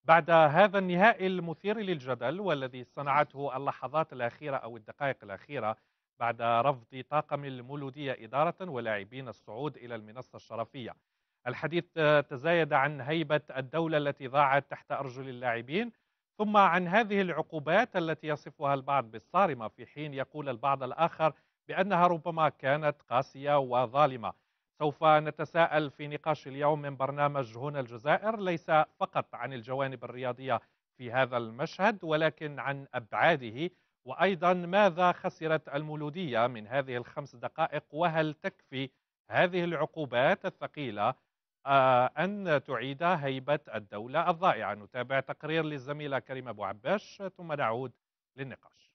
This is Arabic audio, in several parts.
بعد هذا النهائي المثير للجدل والذي صنعته اللحظات الأخيرة أو الدقائق الأخيرة بعد رفض طاقم المولودية إدارة ولاعبين الصعود إلى المنصة الشرفية. الحديث تزايد عن هيبة الدولة التي ضاعت تحت أرجل اللاعبين، ثم عن هذه العقوبات التي يصفها البعض بالصارمة، في حين يقول البعض الآخر بأنها ربما كانت قاسية وظالمة. سوف نتساءل في نقاش اليوم من برنامج هنا الجزائر ليس فقط عن الجوانب الرياضية في هذا المشهد، ولكن عن أبعاده، وأيضا ماذا خسرت المولودية من هذه الخمس دقائق، وهل تكفي هذه العقوبات الثقيلة أن تعيد هيبة الدولة الضائعة. نتابع تقرير للزميلة كريمة أبو عباش ثم نعود للنقاش.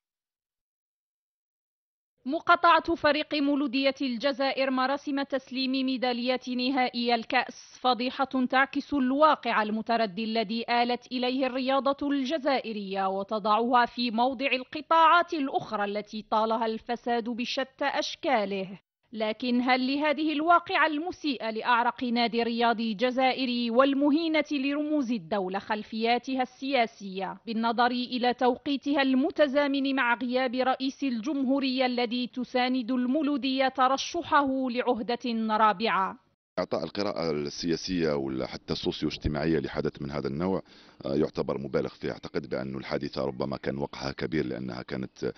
مقاطعة فريق مولودية الجزائر مراسم تسليم ميداليات نهائي الكأس فضيحة تعكس الواقع المتردي الذي آلت إليه الرياضة الجزائرية وتضعها في موضع القطاعات الأخرى التي طالها الفساد بشتى أشكاله. لكن هل لهذه الواقعة المسيئة لأعرق نادي رياضي جزائري والمهينة لرموز الدولة خلفياتها السياسية بالنظر إلى توقيتها المتزامن مع غياب رئيس الجمهورية الذي تساند المولودية ترشحه لعهدة رابعة؟ إعطاء القراءة السياسية ولا حتى السوسيو اجتماعية لحدث من هذا النوع يعتبر مبالغ فيه. أعتقد بأن الحادثة ربما كان وقعها كبير لأنها كانت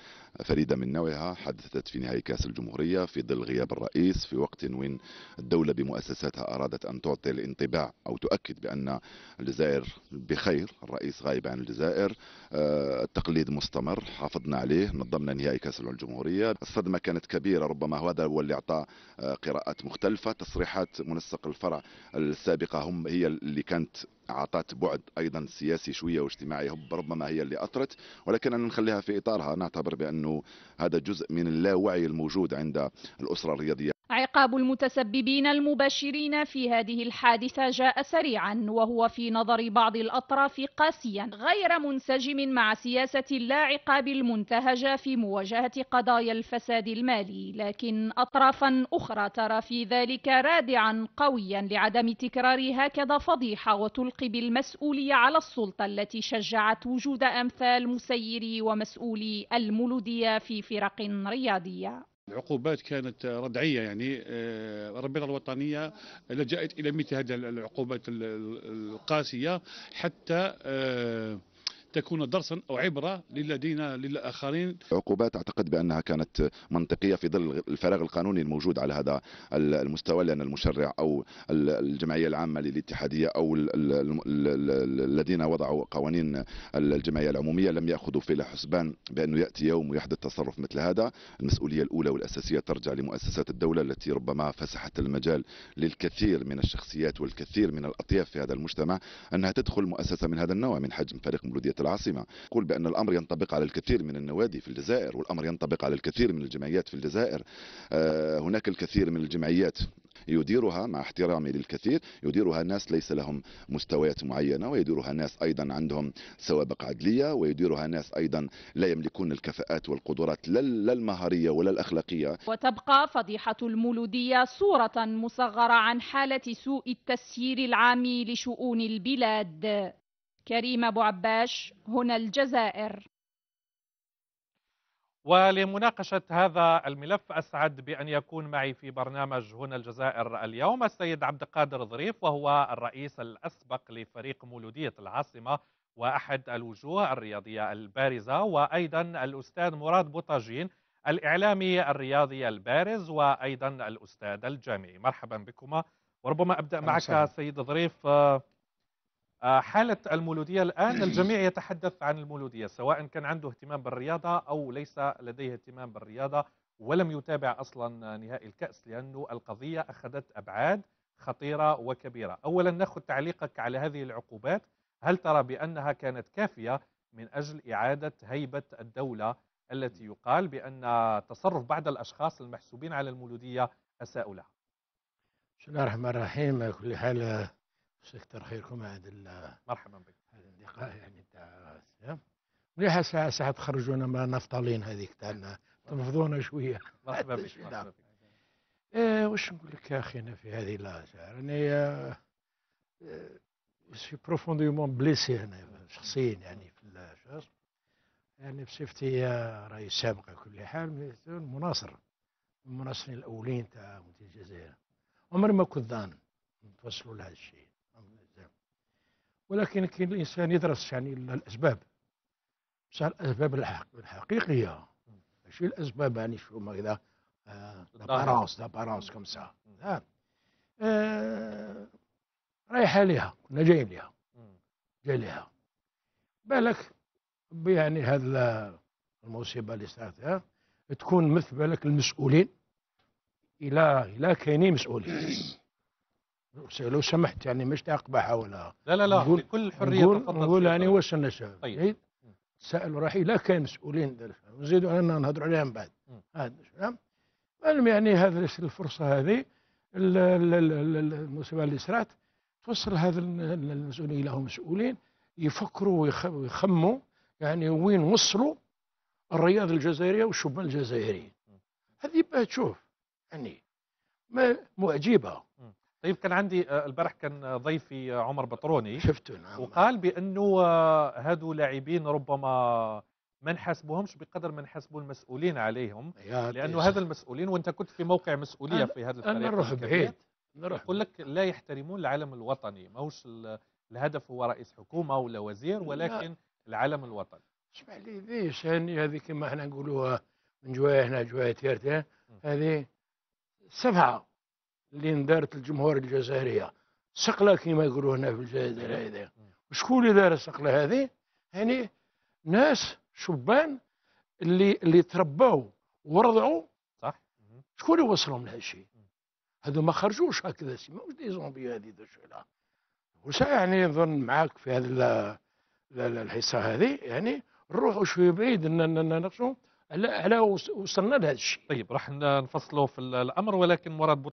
فريدة من نوعها، حدثت في نهاية كأس الجمهورية في ظل غياب الرئيس في وقت وين الدولة بمؤسساتها أرادت أن تعطي الانطباع أو تؤكد بأن الجزائر بخير. الرئيس غايب عن الجزائر، التقليد مستمر، حافظنا عليه، نظمنا نهائي كأس الجمهورية. الصدمة كانت كبيرة، ربما هذا هو اللي أعطى قراءات مختلفة. تصريحات منسق الفرع السابقة هي اللي كانت أعطت بعد أيضا سياسي شوية واجتماعي، ربما هي اللي أثرت، ولكن أن نخليها في إطارها. نعتبر بأنه هذا جزء من اللاوعي الموجود عند الأسرة الرياضية. عقاب المتسببين المباشرين في هذه الحادثة جاء سريعا وهو في نظر بعض الأطراف قاسيا غير منسجم مع سياسة اللا عقاب المنتهجة في مواجهة قضايا الفساد المالي، لكن أطرافا أخرى ترى في ذلك رادعا قويا لعدم تكرار هكذا فضيحة وتلقي بالمسؤولية على السلطة التي شجعت وجود أمثال مسيري ومسؤولي المولودية في فرق رياضية. العقوبات كانت ردعية، يعني الرابطة الوطنية لجأت إلى مثل هذه العقوبات القاسية حتى تكون درسا أو عبرة للآخرين. عقوبات أعتقد بأنها كانت منطقية في ظل الفراغ القانوني الموجود على هذا المستوى، لأن المشرع أو الجمعية العامة للاتحادية أو الذين وضعوا قوانين الجمعية العمومية لم يأخذوا في الحسبان بأنه يأتي يوم ويحدث تصرف مثل هذا. المسؤولية الأولى والأساسية ترجع لمؤسسات الدولة التي ربما فسحت المجال للكثير من الشخصيات والكثير من الأطياف في هذا المجتمع أنها تدخل مؤسسة من هذا النوع من حجم فريق مولودية العاصمة. أقول بأن الأمر ينطبق على الكثير من النوادي في الجزائر، والأمر ينطبق على الكثير من الجمعيات في الجزائر. هناك الكثير من الجمعيات يديرها، مع احترامي للكثير، يديرها ناس ليس لهم مستويات معينة، ويديرها ناس أيضا عندهم سوابق عدلية، ويديرها ناس أيضا لا يملكون الكفاءات والقدرات لا المهارية ولا الأخلاقية. وتبقى فضيحة المولودية صورة مصغرة عن حالة سوء التسيير العام لشؤون البلاد. كريمة أبو عباش، هنا الجزائر. ولمناقشة هذا الملف أسعد بأن يكون معي في برنامج هنا الجزائر اليوم السيد عبد القادر ظريف، وهو الرئيس الأسبق لفريق مولودية العاصمة وأحد الوجوه الرياضية البارزة، وأيضا الأستاذ مراد بوطاجين الإعلامي الرياضي البارز، وأيضا الأستاذ الجامعي. مرحبا بكما. وربما أبدأ معك سيد ظريف. حالة المولودية الآن الجميع يتحدث عن المولودية، سواء كان عنده اهتمام بالرياضة أو ليس لديه اهتمام بالرياضة ولم يتابع أصلا نهائي الكأس، لأنه القضية أخذت أبعاد خطيرة وكبيرة. أولا نأخذ تعليقك على هذه العقوبات، هل ترى بأنها كانت كافية من أجل إعادة هيبة الدولة التي يقال بأن تصرف بعض الأشخاص المحسوبين على المولودية أساءوا لها؟ بسم الله الرحمن الرحيم. على كل حال كتر خيركم هذا مرحبا بك. اللقاء، يعني تاع مليحة ساعة تخرجونا من النفطالين هذيك تاعنا، تنفضونا شوية. مرحبا بك. مرحبا بك. واش نقول لك يا اخي، انا في هذه لا يعني سي بروفونديمون بليسي هنا شخصيا يعني في الشخص. يعني بصفتي رئيس سابق على كل حال مناصر من المناصرين الاولين تاع الجزائر. عمري ما كنت ظان نتوصلوا لهذا الشيء، ولكن كاين الانسان يدرس يعني الاسباب، بصح الاسباب الحقيقيه ماشي الاسباب يعني شو هكذا دابارونس كم سا. رايحه ليها، كنا جايين ليها، جاي ليها بالك يعني هذا المصيبه اللي صارت تكون مثل بالك المسؤولين الى كاينين مسؤولين. لو سمحت يعني مش تقبح ولا لا بكل حريه تفضل. نقول يعني وصلنا شباب. طيب سائل راحي لا كاين مسؤولين نزيدوا اننا نهضروا عليهم بعد. المهم يعني هذا الفرصه هذه المصيبه اللي صارت توصل هذا المسؤولين الى مسؤولين يفكروا ويخموا يعني وين وصلوا الرياضه الجزائريه والشبان الجزائريين. هذه بقى تشوف يعني معجبه. طيب كان عندي البارح كان ضيفي عمر بطروني، شفته نعم، وقال بانه هادو لاعبين ربما ما نحاسبوهمش بقدر ما نحاسبوا المسؤولين عليهم، لانه هذا المسؤولين وانت كنت في موقع مسؤوليه في هذا الفريق. انا نروح بعيد، يقول لك لا يحترمون العلم الوطني، ماهوش الهدف هو رئيس حكومه ولا وزير، ولكن العلم الوطني. اسمح لي ليش هذه كما احنا نقولوها من جوايه هنا جوايه تيرتين، هذه سبعه اللي اندارت الجمهور الجزائريه سقله كما يقولوا هنا في الجزائر. هذا وشكون اللي دار السقله هذه؟ يعني ناس شبان اللي تربوا ورضعوا، صح؟ شكون اللي وصلهم لهذا الشيء؟ هذو ما خرجوش هكذا، ماهوش دي زومبي هذه لا. وسا يعني نظن معاك في هذه الحصه هذه يعني نروحوا شويه بعيد نناقشوا على وصلنا لهذا الشيء. طيب راح نفصلوا في الامر، ولكن مراد